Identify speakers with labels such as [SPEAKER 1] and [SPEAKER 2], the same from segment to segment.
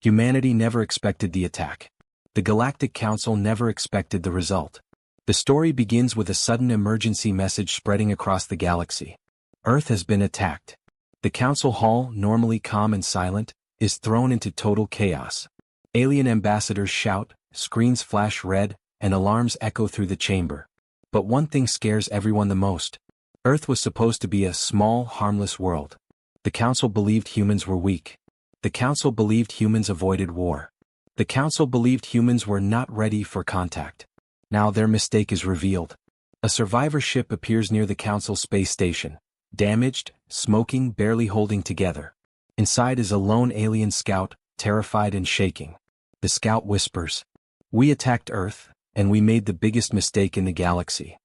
[SPEAKER 1] Humanity never expected the attack. The Galactic Council never expected the result. The story begins with a sudden emergency message spreading across the galaxy. Earth has been attacked. The council hall, normally calm and silent, is thrown into total chaos. Alien ambassadors shout, screens flash red, and alarms echo through the chamber. But one thing scares everyone the most. Earth was supposed to be a small, harmless world. The council believed humans were weak. The council believed humans avoided war. The council believed humans were not ready for contact. Now their mistake is revealed. A survivor ship appears near the council space station, damaged, smoking, barely holding together. Inside is a lone alien scout, terrified and shaking. The scout whispers, "We attacked Earth, and we made the biggest mistake in the galaxy."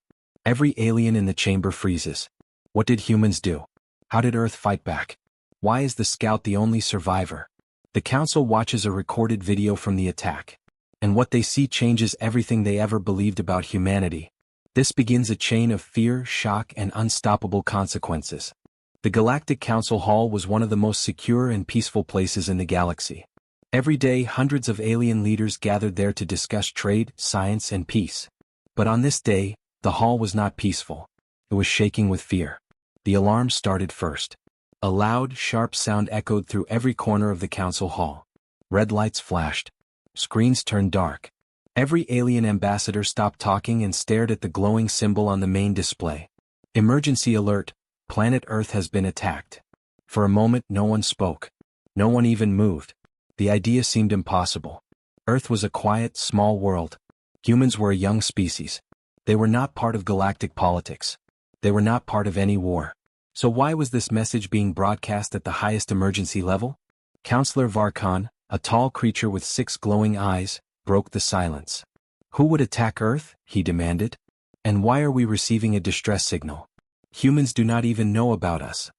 [SPEAKER 1] Every alien in the chamber freezes. What did humans do? How did Earth fight back? Why is the scout the only survivor? The council watches a recorded video from the attack. And what they see changes everything they ever believed about humanity. This begins a chain of fear, shock, and unstoppable consequences. The Galactic Council Hall was one of the most secure and peaceful places in the galaxy. Every day, hundreds of alien leaders gathered there to discuss trade, science, and peace. But on this day, the hall was not peaceful. It was shaking with fear. The alarm started first. A loud, sharp sound echoed through every corner of the council hall. Red lights flashed. Screens turned dark. Every alien ambassador stopped talking and stared at the glowing symbol on the main display. Emergency alert, planet Earth has been attacked. For a moment no one spoke. No one even moved. The idea seemed impossible. Earth was a quiet, small world. Humans were a young species. They were not part of galactic politics. They were not part of any war. So why was this message being broadcast at the highest emergency level? Counselor Varkan, a tall creature with 6 glowing eyes, broke the silence. Who would attack Earth? He demanded. And why are we receiving a distress signal? Humans do not even know about us.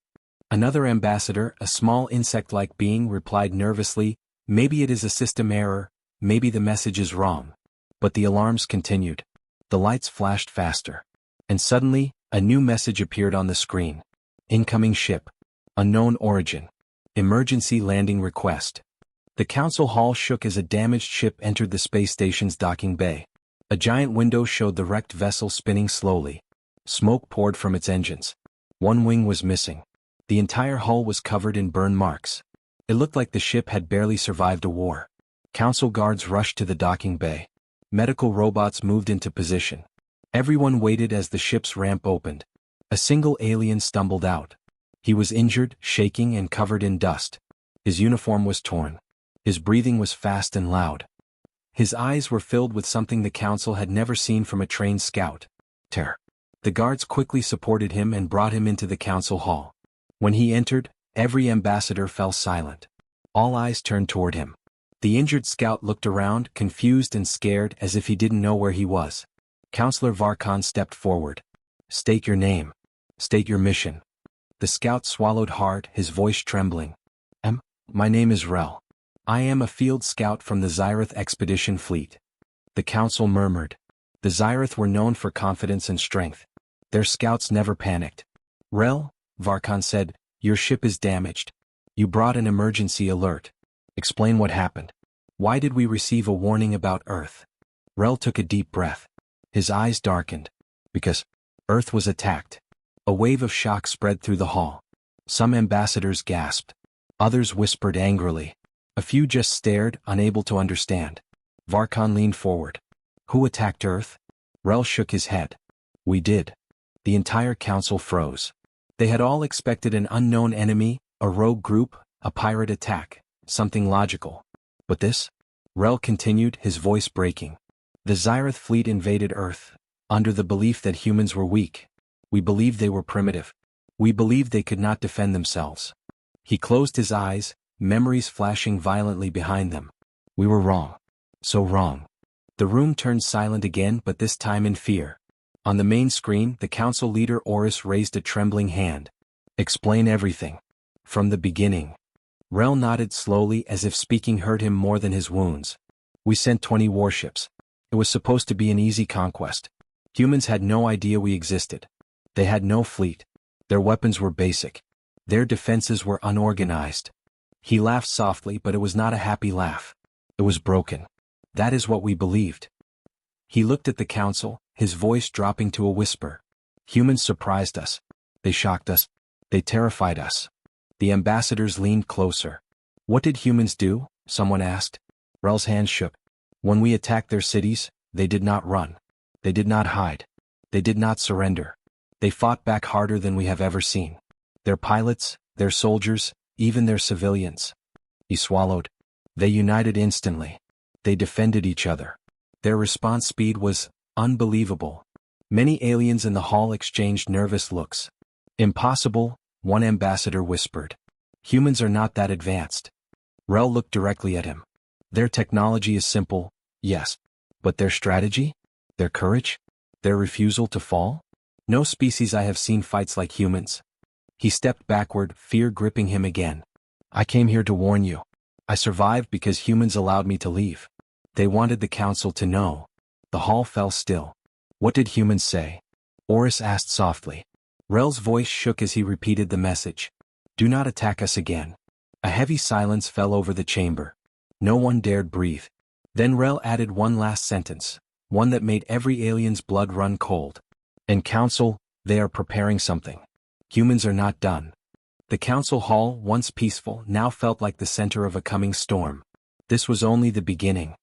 [SPEAKER 1] Another ambassador, a small insect-like being, replied nervously, "Maybe it is a system error, maybe the message is wrong." But the alarms continued. The lights flashed faster. And suddenly, a new message appeared on the screen. Incoming ship. Unknown origin. Emergency landing request. The council hall shook as a damaged ship entered the space station's docking bay. A giant window showed the wrecked vessel spinning slowly. Smoke poured from its engines. One wing was missing. The entire hull was covered in burn marks. It looked like the ship had barely survived a war. Council guards rushed to the docking bay. Medical robots moved into position. Everyone waited as the ship's ramp opened. A single alien stumbled out. He was injured, shaking, and covered in dust. His uniform was torn. His breathing was fast and loud. His eyes were filled with something the council had never seen from a trained scout. Terror. The guards quickly supported him and brought him into the council hall. When he entered, every ambassador fell silent. All eyes turned toward him. The injured scout looked around, confused and scared, as if he didn't know where he was. Counselor Varkan stepped forward. "State your name. State your mission." The scout swallowed hard, his voice trembling. My name is Rel. I am a field scout from the Xyrath expedition fleet." The council murmured. The Xyrath were known for confidence and strength. Their scouts never panicked. "Rel," Varkan said, "your ship is damaged. You brought an emergency alert. Explain what happened. Why did we receive a warning about Earth?" Rel took a deep breath. His eyes darkened. Because Earth was attacked. A wave of shock spread through the hall. Some ambassadors gasped. Others whispered angrily. A few just stared, unable to understand. Varkan leaned forward. "Who attacked Earth?" Rel shook his head. "We did." The entire council froze. They had all expected an unknown enemy, a rogue group, a pirate attack, something logical. But this? Rel continued, his voice breaking. "The Xyrath fleet invaded Earth, under the belief that humans were weak. We believed they were primitive. We believed they could not defend themselves." He closed his eyes, memories flashing violently behind them. "We were wrong. So wrong." The room turned silent again, but this time in fear. On the main screen, the council leader Oris raised a trembling hand. "Explain everything. From the beginning." Rel nodded slowly, as if speaking hurt him more than his wounds. "We sent 20 warships. It was supposed to be an easy conquest. Humans had no idea we existed. They had no fleet. Their weapons were basic. Their defenses were unorganized. He laughed softly, but it was not a happy laugh. It was broken. That is what we believed. He looked at the council, his voice dropping to a whisper. Humans surprised us. They shocked us. They terrified us. The ambassadors leaned closer. What did humans do? Someone asked. Rel's hand shook. When we attacked their cities, they did not run. They did not hide. They did not surrender. They fought back harder than we have ever seen. Their pilots, their soldiers, even their civilians. He swallowed. They united instantly. They defended each other. Their response speed was unbelievable. Many aliens in the hall exchanged nervous looks. Impossible, one ambassador whispered. Humans are not that advanced. Rel looked directly at him. Their technology is simple, yes. But their strategy? Their courage? Their refusal to fall? No species I have seen fights like humans. He stepped backward, fear gripping him again. I came here to warn you. I survived because humans allowed me to leave. They wanted the council to know. The hall fell still. What did humans say? Oris asked softly. Rel's voice shook as he repeated the message. Do not attack us again. A heavy silence fell over the chamber. No one dared breathe. Then Rel added one last sentence, one that made every alien's blood run cold. And council, they are preparing something. Humans are not done. The council hall, once peaceful, now felt like the center of a coming storm. This was only the beginning.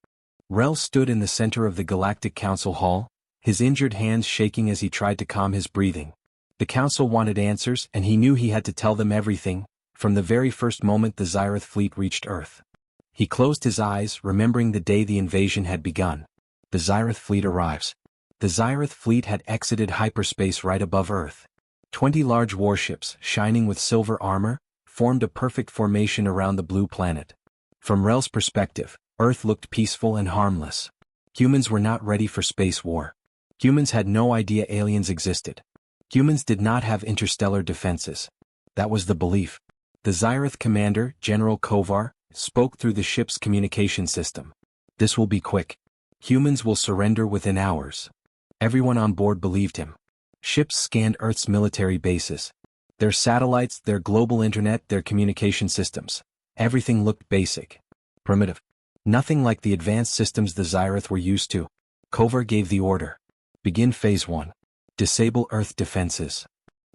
[SPEAKER 1] Rel stood in the center of the Galactic Council Hall, his injured hands shaking as he tried to calm his breathing. The council wanted answers, and he knew he had to tell them everything, from the very first moment the Xyrath fleet reached Earth. He closed his eyes, remembering the day the invasion had begun. The Xyrath fleet arrives. The Xyrath fleet had exited hyperspace right above Earth. 20 large warships, shining with silver armor, formed a perfect formation around the blue planet. From Rel's perspective, Earth looked peaceful and harmless. Humans were not ready for space war. Humans had no idea aliens existed. Humans did not have interstellar defenses. That was the belief. The Xyrath commander, General Kovar, spoke through the ship's communication system. This will be quick. Humans will surrender within hours. Everyone on board believed him. Ships scanned Earth's military bases. Their satellites, their global internet, their communication systems. Everything looked basic. Primitive. Nothing like the advanced systems the Xyrath were used to. Kovar gave the order. Begin Phase 1. Disable Earth defenses.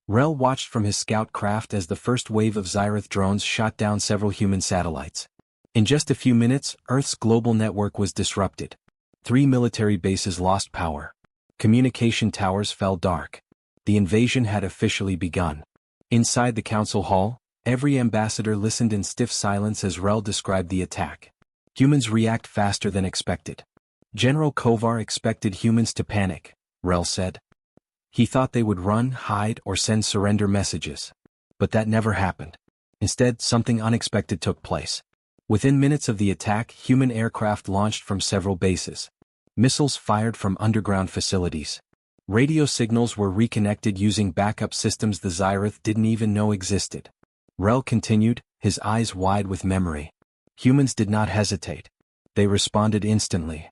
[SPEAKER 1] Rel watched from his scout craft as the first wave of Xyrath drones shot down several human satellites. In just a few minutes, Earth's global network was disrupted. 3 military bases lost power. Communication towers fell dark. The invasion had officially begun. Inside the council hall, every ambassador listened in stiff silence as Rel described the attack. Humans react faster than expected. General Kovar expected humans to panic, Rel said. He thought they would run, hide, or send surrender messages. But that never happened. Instead, something unexpected took place. Within minutes of the attack, human aircraft launched from several bases. Missiles fired from underground facilities. Radio signals were reconnected using backup systems the Xyrath didn't even know existed. Rel continued, his eyes wide with memory. Humans did not hesitate. They responded instantly.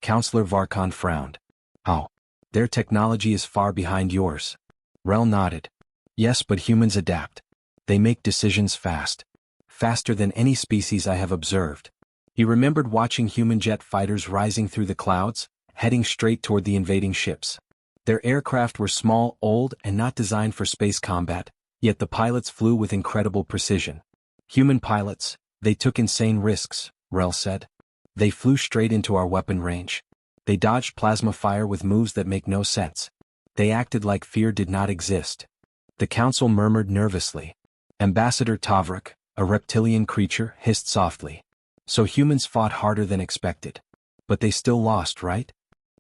[SPEAKER 1] Counselor Varkon frowned. How? Their technology is far behind yours. Rel nodded. Yes, but humans adapt. They make decisions fast. Faster than any species I have observed. He remembered watching human jet fighters rising through the clouds, heading straight toward the invading ships. Their aircraft were small, old, and not designed for space combat, yet the pilots flew with incredible precision. Human pilots, they took insane risks, Rel said. They flew straight into our weapon range. They dodged plasma fire with moves that make no sense. They acted like fear did not exist. The council murmured nervously. Ambassador Tavrik, a reptilian creature, hissed softly. So humans fought harder than expected. But they still lost, right?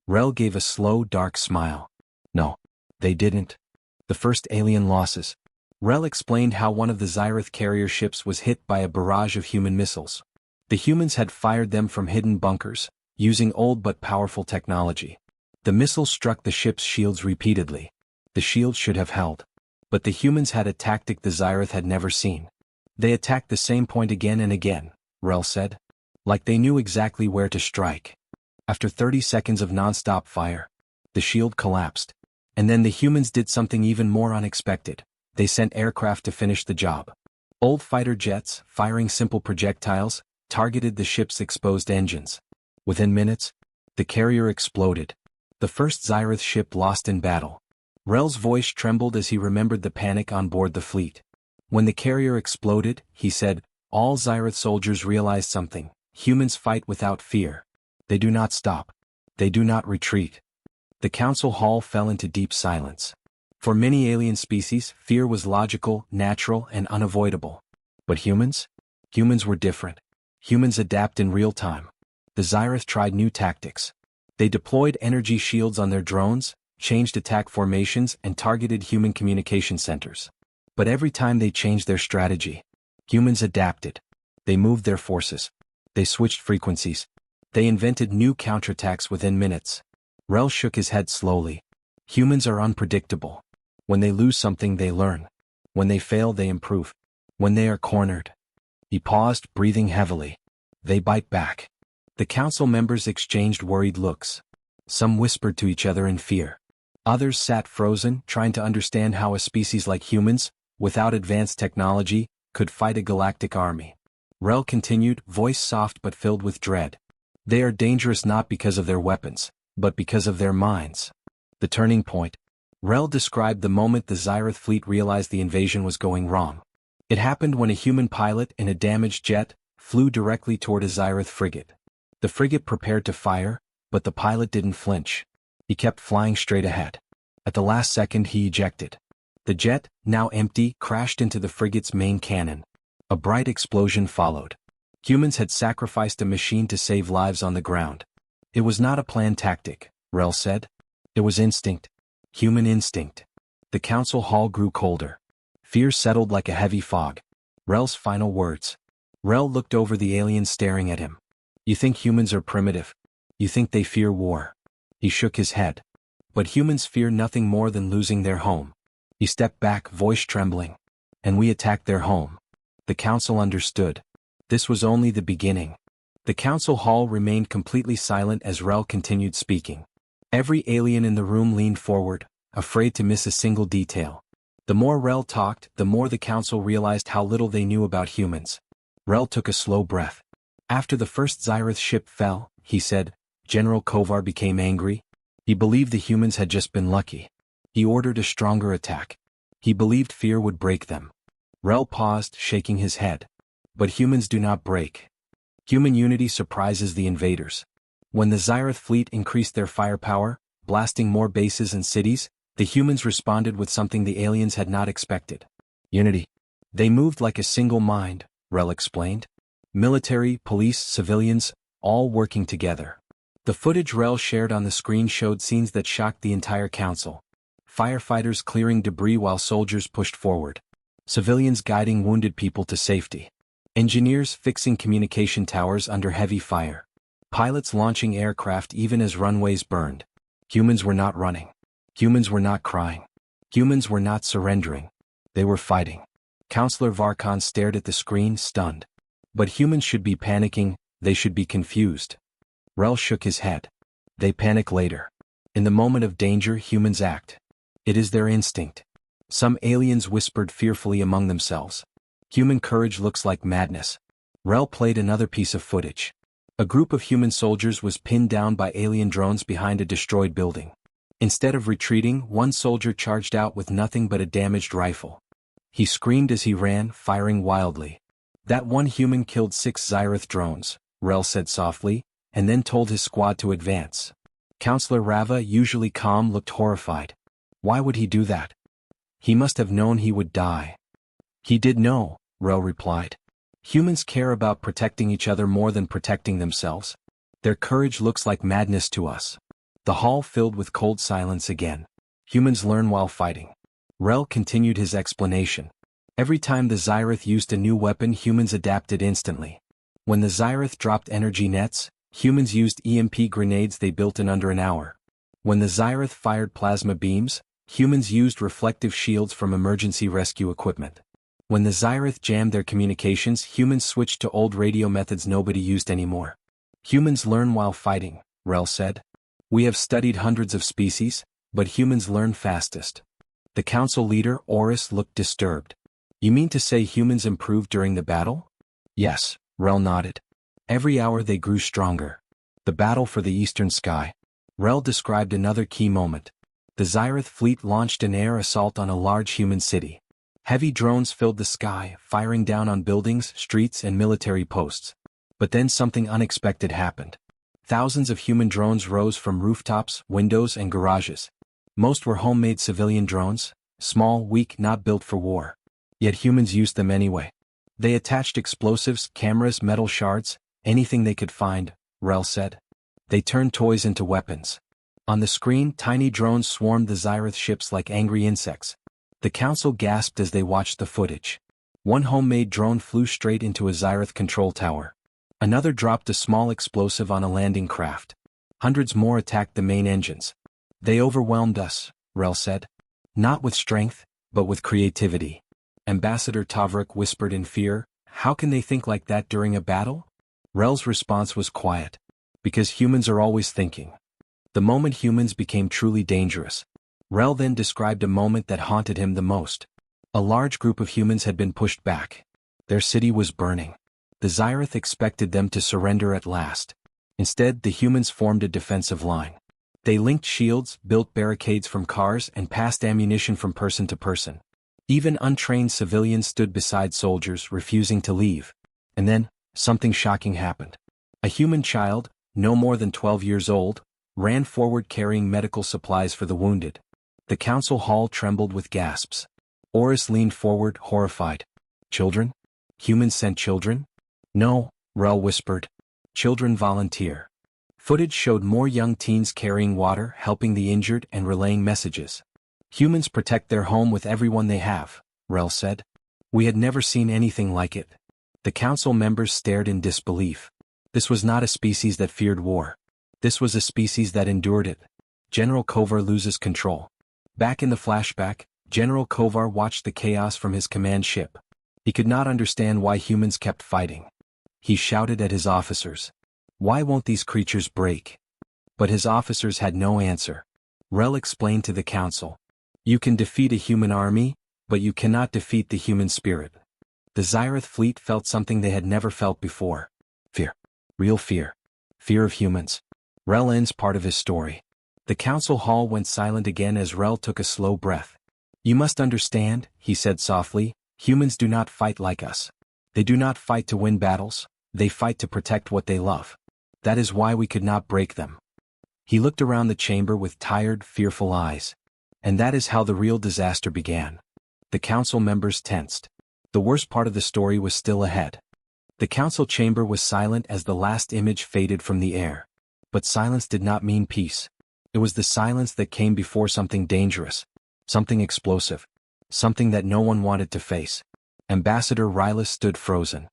[SPEAKER 1] Rel gave a slow, dark smile. No, they didn't. The first alien losses. Rel explained how one of the Xyrath carrier ships was hit by a barrage of human missiles. The humans had fired them from hidden bunkers, using old but powerful technology. The missiles struck the ship's shields repeatedly. The shields should have held. But the humans had a tactic the Xyrath had never seen. They attacked the same point again and again, Rel said. Like they knew exactly where to strike. After 30 seconds of non-stop fire, the shield collapsed. And then the humans did something even more unexpected. They sent aircraft to finish the job. Old fighter jets, firing simple projectiles, targeted the ship's exposed engines. Within minutes, the carrier exploded. The first Xyrath ship lost in battle. Rel's voice trembled as he remembered the panic on board the fleet. When the carrier exploded, he said, all Xyrath soldiers realized something. Humans fight without fear. They do not stop. They do not retreat. The council hall fell into deep silence. For many alien species, fear was logical, natural, and unavoidable. But humans? Humans were different. Humans adapt in real time. The Xyrath tried new tactics. They deployed energy shields on their drones, changed attack formations, and targeted human communication centers. But every time they changed their strategy, humans adapted. They moved their forces. They switched frequencies. They invented new counterattacks within minutes. Rel shook his head slowly. Humans are unpredictable. When they lose something, they learn. When they fail, they improve. When they are cornered. He paused, breathing heavily. They bite back. The council members exchanged worried looks. Some whispered to each other in fear. Others sat frozen, trying to understand how a species like humans, without advanced technology, could fight a galactic army. Rel continued, voice soft but filled with dread. They are dangerous not because of their weapons, but because of their minds. The turning point. Rel described the moment the Xyrath fleet realized the invasion was going wrong. It happened when a human pilot in a damaged jet flew directly toward a Xyrath frigate. The frigate prepared to fire, but the pilot didn't flinch. He kept flying straight ahead. At the last second he ejected. The jet, now empty, crashed into the frigate's main cannon. A bright explosion followed. Humans had sacrificed a machine to save lives on the ground. It was not a planned tactic, Rel said. It was instinct. Human instinct. The council hall grew colder. Fear settled like a heavy fog. Rel's final words. Rel looked over the aliens staring at him. You think humans are primitive? You think they fear war? He shook his head. But humans fear nothing more than losing their home. He stepped back, voice trembling. And we attacked their home. The council understood. This was only the beginning. The council hall remained completely silent as Rel continued speaking. Every alien in the room leaned forward, afraid to miss a single detail. The more Rel talked, the more the council realized how little they knew about humans. Rel took a slow breath. After the first Xyrath ship fell, he said, General Kovar became angry. He believed the humans had just been lucky. He ordered a stronger attack. He believed fear would break them. Rel paused, shaking his head. But humans do not break. Human unity surprises the invaders. When the Xyrath fleet increased their firepower, blasting more bases and cities, the humans responded with something the aliens had not expected. Unity. They moved like a single mind, Rel explained. Military, police, civilians, all working together. The footage Rel shared on the screen showed scenes that shocked the entire council. Firefighters clearing debris while soldiers pushed forward. Civilians guiding wounded people to safety. Engineers fixing communication towers under heavy fire. Pilots launching aircraft even as runways burned. Humans were not running. Humans were not crying. Humans were not surrendering. They were fighting. Counselor Varkon stared at the screen, stunned. But humans should be panicking, they should be confused. Rel shook his head. They panic later. In the moment of danger, humans act. It is their instinct. Some aliens whispered fearfully among themselves. Human courage looks like madness. Rel played another piece of footage. A group of human soldiers was pinned down by alien drones behind a destroyed building. Instead of retreating, one soldier charged out with nothing but a damaged rifle. He screamed as he ran, firing wildly. That one human killed 6 Xyrath drones, Rel said softly, and then told his squad to advance. Counselor Rava, usually calm, looked horrified. Why would he do that? He must have known he would die. He did know, Rel replied. Humans care about protecting each other more than protecting themselves. Their courage looks like madness to us. The hall filled with cold silence again. Humans learn while fighting. Rel continued his explanation. Every time the Xyrath used a new weapon, humans adapted instantly. When the Xyrath dropped energy nets, humans used EMP grenades they built in under an hour. When the Xyrath fired plasma beams, humans used reflective shields from emergency rescue equipment. When the Xyrath jammed their communications, humans switched to old radio methods nobody used anymore. Humans learn while fighting, Rel said. We have studied hundreds of species, but humans learn fastest. The council leader, Oris, looked disturbed. You mean to say humans improved during the battle? Yes, Rel nodded. Every hour they grew stronger. The battle for the eastern sky. Rel described another key moment. The Xyrath fleet launched an air assault on a large human city. Heavy drones filled the sky, firing down on buildings, streets, and military posts. But then something unexpected happened. Thousands of human drones rose from rooftops, windows, and garages. Most were homemade civilian drones, small, weak, not built for war. Yet humans used them anyway. They attached explosives, cameras, metal shards, anything they could find, Rel said. They turned toys into weapons. On the screen, tiny drones swarmed the Xyrath ships like angry insects. The council gasped as they watched the footage. One homemade drone flew straight into a Xyrath control tower. Another dropped a small explosive on a landing craft. Hundreds more attacked the main engines. They overwhelmed us, Rel said. Not with strength, but with creativity. Ambassador Tavrik whispered in fear, how can they think like that during a battle? Rel's response was quiet. Because humans are always thinking. The moment humans became truly dangerous. Rel then described a moment that haunted him the most. A large group of humans had been pushed back. Their city was burning. The Xyrath expected them to surrender at last. Instead, the humans formed a defensive line. They linked shields, built barricades from cars, and passed ammunition from person to person. Even untrained civilians stood beside soldiers, refusing to leave. And then, something shocking happened. A human child, no more than 12 years old, ran forward carrying medical supplies for the wounded. The council hall trembled with gasps. Oris leaned forward, horrified. Children? Humans sent children? No, Rel whispered. Children volunteer. Footage showed more young teens carrying water, helping the injured, and relaying messages. Humans protect their home with everyone they have, Rel said. We had never seen anything like it. The council members stared in disbelief. This was not a species that feared war. This was a species that endured it. General Kovar loses control. Back in the flashback, General Kovar watched the chaos from his command ship. He could not understand why humans kept fighting. He shouted at his officers. Why won't these creatures break? But his officers had no answer. Rel explained to the council. You can defeat a human army, but you cannot defeat the human spirit. The Xyrath fleet felt something they had never felt before. Fear. Real fear. Fear of humans. Rel ends part of his story. The council hall went silent again as Rel took a slow breath. You must understand, he said softly, humans do not fight like us. They do not fight to win battles, they fight to protect what they love. That is why we could not break them. He looked around the chamber with tired, fearful eyes. And that is how the real disaster began. The council members tensed. The worst part of the story was still ahead. The council chamber was silent as the last image faded from the air. But silence did not mean peace. It was the silence that came before something dangerous, something explosive, something that no one wanted to face. Ambassador Rylus stood frozen.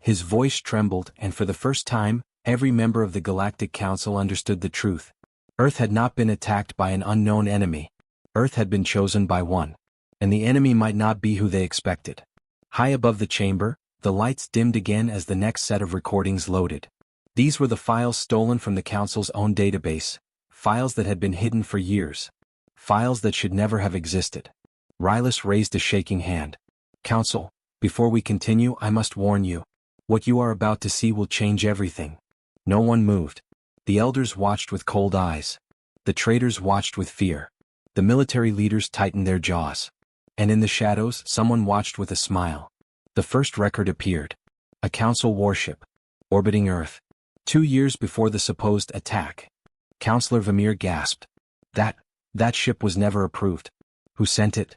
[SPEAKER 1] His voice trembled, and for the first time, every member of the Galactic Council understood the truth. Earth had not been attacked by an unknown enemy. Earth had been chosen by one. And the enemy might not be who they expected. High above the chamber, the lights dimmed again as the next set of recordings loaded. These were the files stolen from the Council's own database, files that had been hidden for years. Files that should never have existed. Rylus raised a shaking hand. Council, before we continue, I must warn you. What you are about to see will change everything. No one moved. The elders watched with cold eyes. The traitors watched with fear. The military leaders tightened their jaws. And in the shadows, someone watched with a smile. The first record appeared. A council warship. Orbiting Earth. 2 years before the supposed attack. Counselor Vamir gasped. That ship was never approved. Who sent it?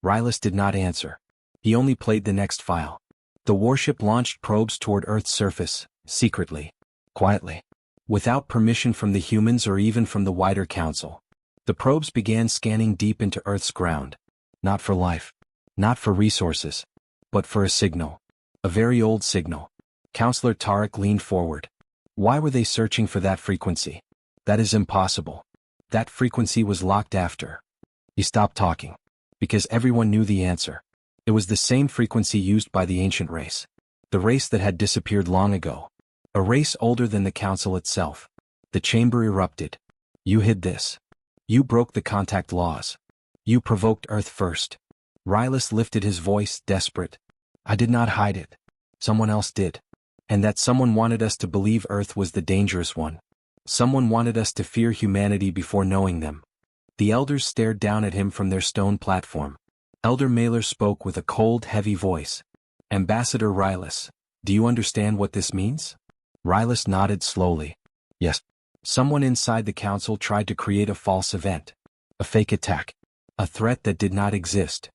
[SPEAKER 1] Rylus did not answer. He only played the next file. The warship launched probes toward Earth's surface, secretly. Quietly. Without permission from the humans or even from the wider council. The probes began scanning deep into Earth's ground. Not for life. Not for resources. But for a signal. A very old signal. Counselor Tarek leaned forward. Why were they searching for that frequency? That is impossible. That frequency was locked after. He stopped talking. Because everyone knew the answer. It was the same frequency used by the ancient race. The race that had disappeared long ago. A race older than the council itself. The chamber erupted. You hid this. You broke the contact laws. You provoked Earth first. Rylus lifted his voice, desperate. I did not hide it. Someone else did. And that someone wanted us to believe Earth was the dangerous one. Someone wanted us to fear humanity before knowing them. The elders stared down at him from their stone platform. Elder Mailer spoke with a cold, heavy voice. Ambassador Rylus, do you understand what this means? Rylus nodded slowly. Yes. Someone inside the council tried to create a false event. A fake attack. A threat that did not exist.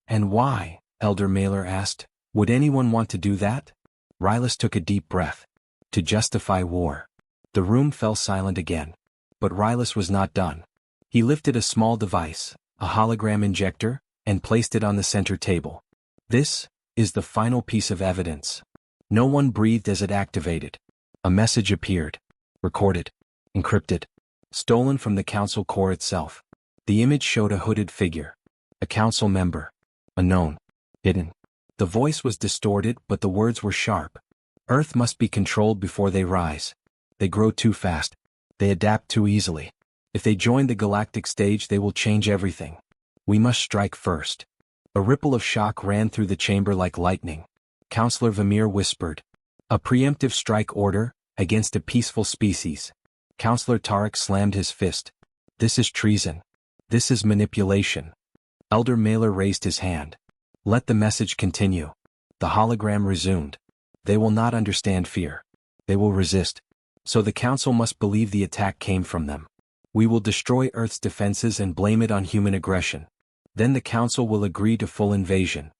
[SPEAKER 1] And why, Elder Mailer asked, would anyone want to do that? Rylus took a deep breath. To justify war. The room fell silent again. But Rylus was not done. He lifted a small device, a hologram injector, and placed it on the center table. This is the final piece of evidence. No one breathed as it activated. A message appeared. Recorded. Encrypted. Stolen from the council core itself. The image showed a hooded figure. A council member. Unknown. Hidden. The voice was distorted, but the words were sharp. Earth must be controlled before they rise. They grow too fast. They adapt too easily. If they join the galactic stage, they will change everything. We must strike first. A ripple of shock ran through the chamber like lightning. Counselor Vamir whispered. A preemptive strike order, against a peaceful species. Counselor Tarek slammed his fist. This is treason. This is manipulation. Elder Mailer raised his hand. Let the message continue. The hologram resumed. They will not understand fear. They will resist. So the council must believe the attack came from them. We will destroy Earth's defenses and blame it on human aggression. Then the council will agree to full invasion.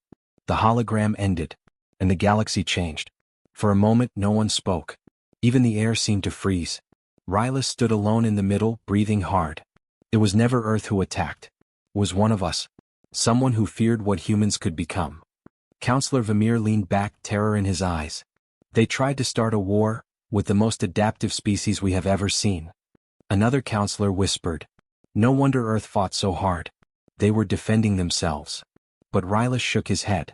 [SPEAKER 1] The hologram ended, and the galaxy changed. For a moment no one spoke. Even the air seemed to freeze. Rylus stood alone in the middle, breathing hard. It was never Earth who attacked. It was one of us. Someone who feared what humans could become. Counselor Vamir leaned back, terror in his eyes. They tried to start a war, with the most adaptive species we have ever seen. Another counselor whispered. No wonder Earth fought so hard. They were defending themselves. But Rylus shook his head.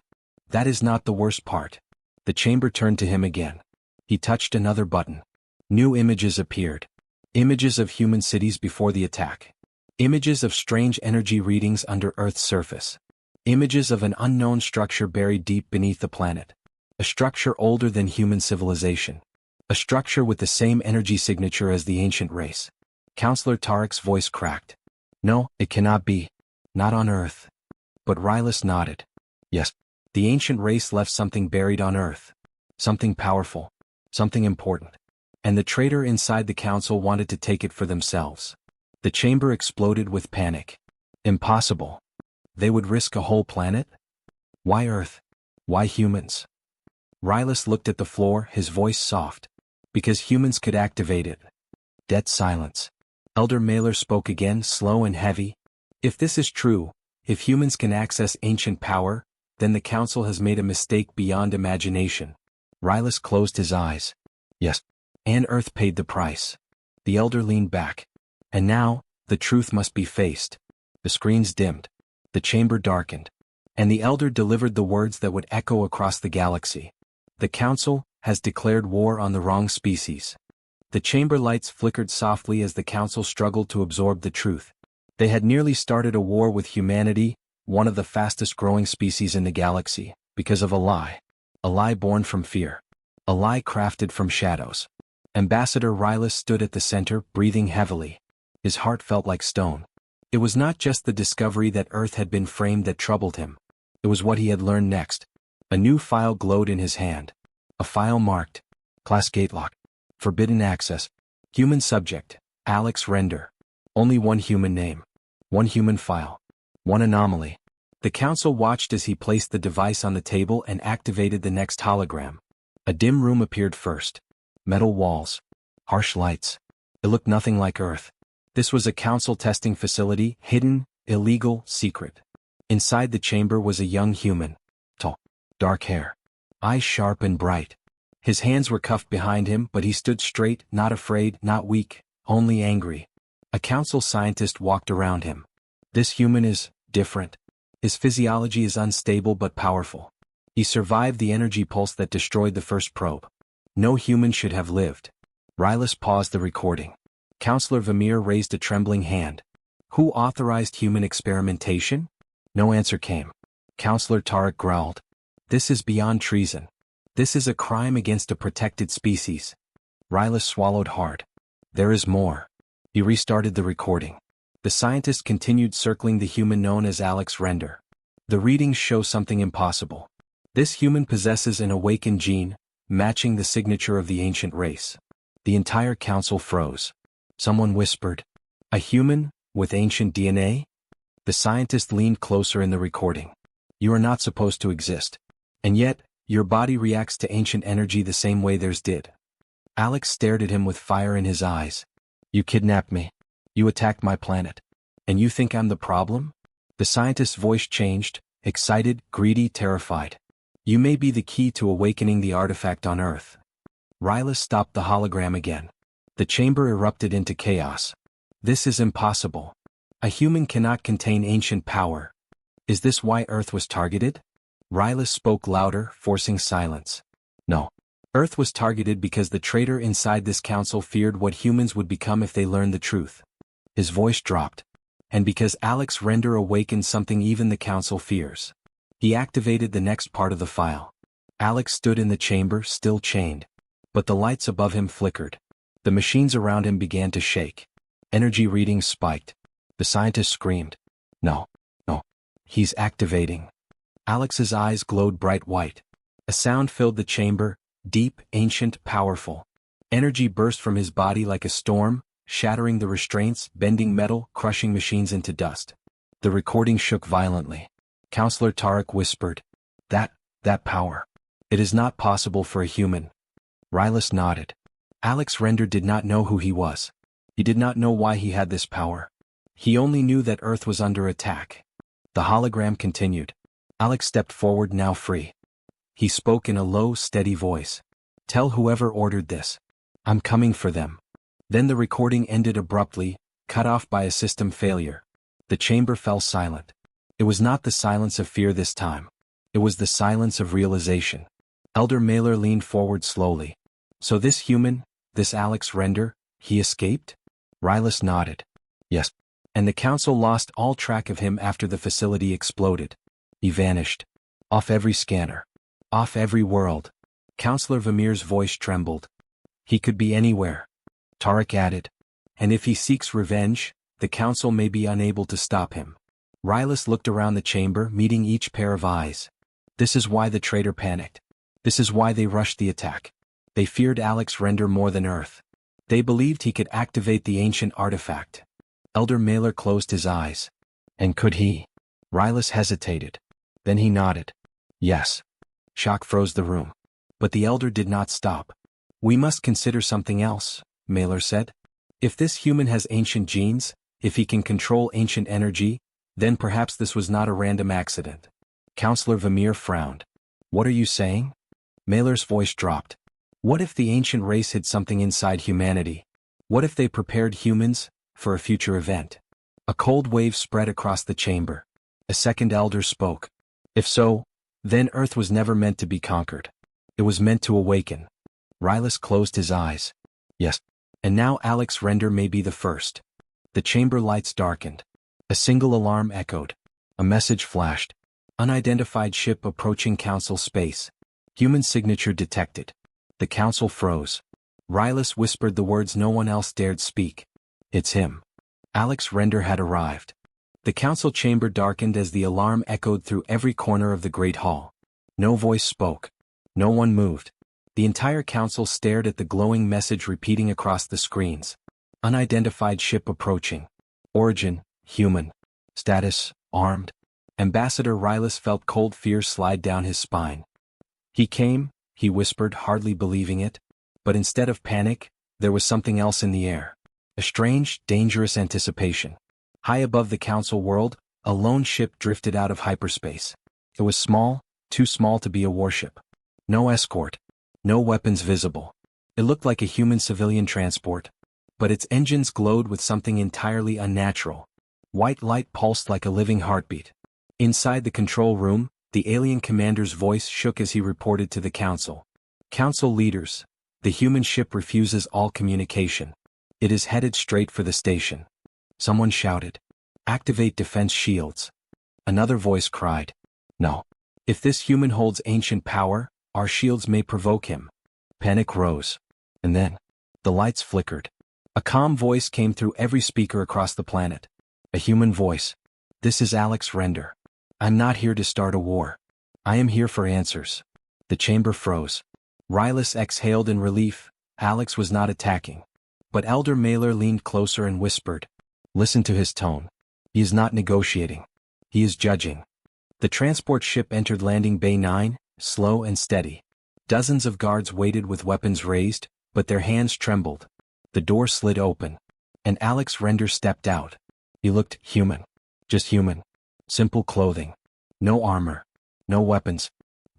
[SPEAKER 1] That is not the worst part. The chamber turned to him again. He touched another button. New images appeared. Images of human cities before the attack. Images of strange energy readings under Earth's surface. Images of an unknown structure buried deep beneath the planet. A structure older than human civilization. A structure with the same energy signature as the ancient race. Counselor Tarek's voice cracked. No, it cannot be. Not on Earth. But Rylus nodded. Yes. The ancient race left something buried on Earth. Something powerful. Something important. And the traitor inside the council wanted to take it for themselves. The chamber exploded with panic. Impossible. They would risk a whole planet? Why Earth? Why humans? Rylus looked at the floor, his voice soft. Because humans could activate it. Dead silence. Elder Mailer spoke again, slow and heavy. If this is true, if humans can access ancient power, then the council has made a mistake beyond imagination. Rylus closed his eyes. Yes. And Earth paid the price. The elder leaned back. And now, the truth must be faced. The screens dimmed. The chamber darkened. And the elder delivered the words that would echo across the galaxy. The council has declared war on the wrong species. The chamber lights flickered softly as the council struggled to absorb the truth. They had nearly started a war with humanity, one of the fastest growing species in the galaxy, because of a lie. A lie born from fear. A lie crafted from shadows. Ambassador Rylus stood at the center, breathing heavily. His heart felt like stone. It was not just the discovery that Earth had been framed that troubled him. It was what he had learned next. A new file glowed in his hand. A file marked. Class Gatelock. Forbidden access. Human subject. Alex Render. Only one human name. One human file. One anomaly. The council watched as he placed the device on the table and activated the next hologram. A dim room appeared first. Metal walls. Harsh lights. It looked nothing like Earth. This was a council testing facility, hidden, illegal, secret. Inside the chamber was a young human. Tall. Dark hair. Eyes sharp and bright. His hands were cuffed behind him, but he stood straight, not afraid, not weak, only angry. A council scientist walked around him. This human is different. His physiology is unstable but powerful. He survived the energy pulse that destroyed the first probe. No human should have lived. Rylus paused the recording. Counselor Vamir raised a trembling hand. Who authorized human experimentation? No answer came. Counselor Tarek growled. This is beyond treason. This is a crime against a protected species. Rylas swallowed hard. There is more. He restarted the recording. The scientist continued circling the human known as Alex Render. The readings show something impossible. This human possesses an awakened gene, matching the signature of the ancient race. The entire council froze. Someone whispered, "A human, with ancient DNA?" The scientist leaned closer in the recording. "You are not supposed to exist. And yet, your body reacts to ancient energy the same way theirs did." Alex stared at him with fire in his eyes. "You kidnapped me. You attacked my planet. And you think I'm the problem?" The scientist's voice changed, excited, greedy, terrified. "You may be the key to awakening the artifact on Earth." Rylas stopped the hologram again. The chamber erupted into chaos. "This is impossible. A human cannot contain ancient power. Is this why Earth was targeted?" Rylas spoke louder, forcing silence. "No. Earth was targeted because the traitor inside this council feared what humans would become if they learned the truth." His voice dropped. "And because Alex Render awakened something even the council fears." He activated the next part of the file. Alex stood in the chamber, still chained. But the lights above him flickered. The machines around him began to shake. Energy readings spiked. The scientist screamed. No. He's activating." Alex's eyes glowed bright white. A sound filled the chamber, deep, ancient, powerful. Energy burst from his body like a storm, shattering the restraints, bending metal, crushing machines into dust. The recording shook violently. Counselor Tarek whispered, That power. It is not possible for a human." Rylas nodded. Alex Render did not know who he was. He did not know why he had this power. He only knew that Earth was under attack. The hologram continued. Alex stepped forward, now free. He spoke in a low, steady voice. "Tell whoever ordered this. I'm coming for them." Then the recording ended abruptly, cut off by a system failure. The chamber fell silent. It was not the silence of fear this time. It was the silence of realization. Elder Mailer leaned forward slowly. "So this human, this Alex Render, he escaped?" Rylas nodded. "Yes. And the council lost all track of him after the facility exploded. He vanished. Off every scanner. Off every world." Counselor Vermeer's voice trembled. "He could be anywhere." Tarek added. "And if he seeks revenge, the council may be unable to stop him." Rylas looked around the chamber, meeting each pair of eyes. This is why the traitor panicked. This is why they rushed the attack. They feared Alex Render more than Earth. They believed he could activate the ancient artifact. Elder Mailer closed his eyes. "And could he?" Rylas hesitated. Then he nodded. "Yes." Shock froze the room. But the elder did not stop. "We must consider something else," Mailer said. "If this human has ancient genes, if he can control ancient energy, then perhaps this was not a random accident." Counselor Vermeer frowned. "What are you saying?" Mailer's voice dropped. "What if the ancient race hid something inside humanity? What if they prepared humans for a future event?" A cold wave spread across the chamber. A second elder spoke. "If so, then Earth was never meant to be conquered. It was meant to awaken." Rylas closed his eyes. "Yes. And now Alex Render may be the first." The chamber lights darkened. A single alarm echoed. A message flashed. "Unidentified ship approaching council space. Human signature detected." The council froze. Rylas whispered the words no one else dared speak. "It's him." Alex Render had arrived. The council chamber darkened as the alarm echoed through every corner of the great hall. No voice spoke. No one moved. The entire council stared at the glowing message repeating across the screens. Unidentified ship approaching. Origin, human. Status, armed. Ambassador Rylas felt cold fear slide down his spine. "He came," he whispered, hardly believing it. But instead of panic, there was something else in the air. A strange, dangerous anticipation. High above the council world, a lone ship drifted out of hyperspace. It was small, too small to be a warship. No escort. No weapons visible. It looked like a human civilian transport. But its engines glowed with something entirely unnatural. White light pulsed like a living heartbeat. Inside the control room, the alien commander's voice shook as he reported to the council. "Council leaders, the human ship refuses all communication. It is headed straight for the station." Someone shouted, "Activate defense shields." Another voice cried, No. If this human holds ancient power, our shields may provoke him. Panic rose. And then, the lights flickered. A calm voice came through every speaker across the planet. A human voice. This is Alex Render. I'm not here to start a war. I am here for answers. The chamber froze. Rylus exhaled in relief. Alex was not attacking. But Elder Mailer leaned closer and whispered. Listen to his tone. He is not negotiating. He is judging. The transport ship entered landing bay 9, slow and steady. Dozens of guards waited with weapons raised, but their hands trembled. The door slid open. And Alex Render stepped out. He looked human. Just human. Simple clothing. No armor. No weapons.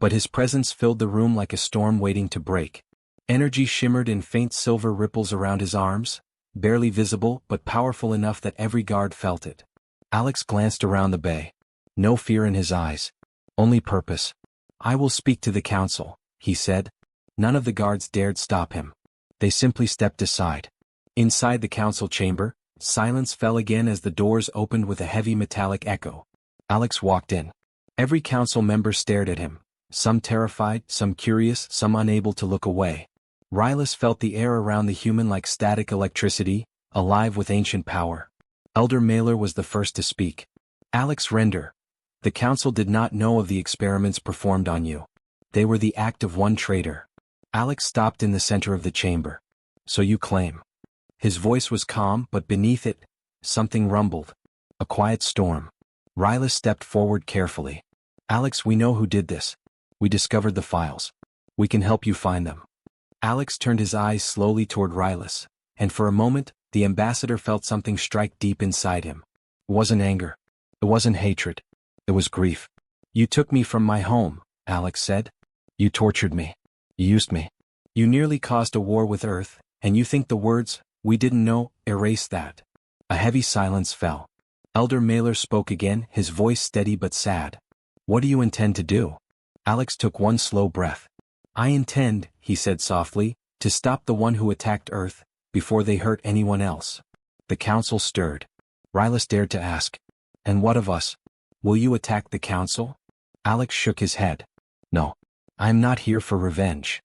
[SPEAKER 1] But his presence filled the room like a storm waiting to break. Energy shimmered in faint silver ripples around his arms, barely visible but powerful enough that every guard felt it. Alex glanced around the bay. No fear in his eyes. Only purpose. I will speak to the council, he said. None of the guards dared stop him. They simply stepped aside. Inside the council chamber, silence fell again as the doors opened with a heavy metallic echo. Alex walked in. Every council member stared at him, some terrified, some curious, some unable to look away. Rylus felt the air around the human like static electricity, alive with ancient power. Elder Mailer was the first to speak. Alex Render. The council did not know of the experiments performed on you. They were the act of one traitor. Alex stopped in the center of the chamber. So you claim. His voice was calm, but beneath it, something rumbled. A quiet storm. Rylus stepped forward carefully. Alex, we know who did this. We discovered the files. We can help you find them. Alex turned his eyes slowly toward Rylus, and for a moment, the ambassador felt something strike deep inside him. It wasn't anger. It wasn't hatred. It was grief. You took me from my home, Alex said. You tortured me. You used me. You nearly caused a war with Earth, and you think the words, we didn't know, erase that. A heavy silence fell. Elder Mailer spoke again, his voice steady but sad. What do you intend to do? Alex took one slow breath. I intend, he said softly, to stop the one who attacked Earth, before they hurt anyone else. The council stirred. Rylus dared to ask. And what of us? Will you attack the council? Alex shook his head. No. I am not here for revenge.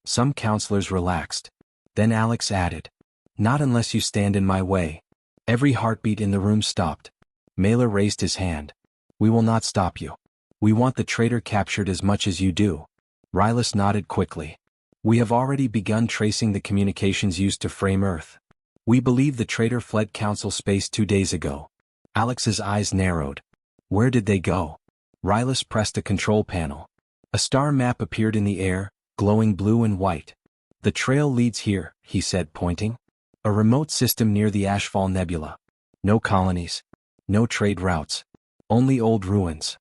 [SPEAKER 1] Some counselors relaxed. Then Alex added. Not unless you stand in my way. Every heartbeat in the room stopped. Mailer raised his hand. We will not stop you. We want the traitor captured as much as you do. Rylus nodded quickly. We have already begun tracing the communications used to frame Earth. We believe the traitor fled council space 2 days ago. Alex's eyes narrowed. Where did they go? Rylus pressed a control panel. A star map appeared in the air, glowing blue and white. The trail leads here, he said, pointing. A remote system near the Ashfall Nebula. No colonies. No trade routes. Only old ruins.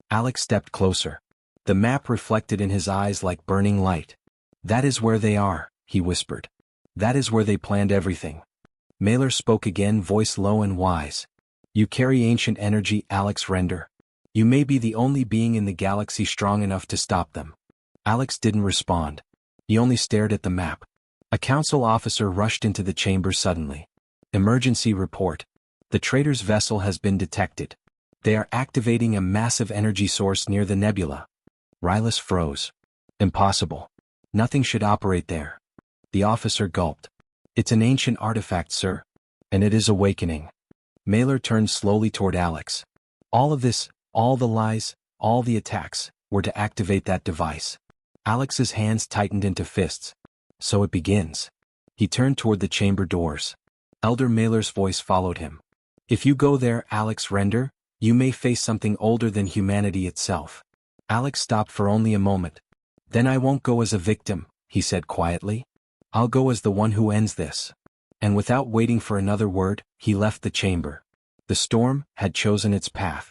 [SPEAKER 1] Alex stepped closer. The map reflected in his eyes like burning light. That is where they are, he whispered. That is where they planned everything. Mailer spoke again, voice low and wise. You carry ancient energy, Alex Render. You may be the only being in the galaxy strong enough to stop them. Alex didn't respond. He only stared at the map. A council officer rushed into the chamber suddenly. Emergency report. The traitor's vessel has been detected. They are activating a massive energy source near the nebula. Rylus froze. Impossible. Nothing should operate there. The officer gulped. It's an ancient artifact, sir. And it is awakening. Mailer turned slowly toward Alex. All of this, all the lies, all the attacks, were to activate that device. Alex's hands tightened into fists. So it begins. He turned toward the chamber doors. Elder Mailer's voice followed him. If you go there, Alex Render, you may face something older than humanity itself. Alex stopped for only a moment. Then I won't go as a victim, he said quietly. I'll go as the one who ends this. And without waiting for another word, he left the chamber. The storm had chosen its path.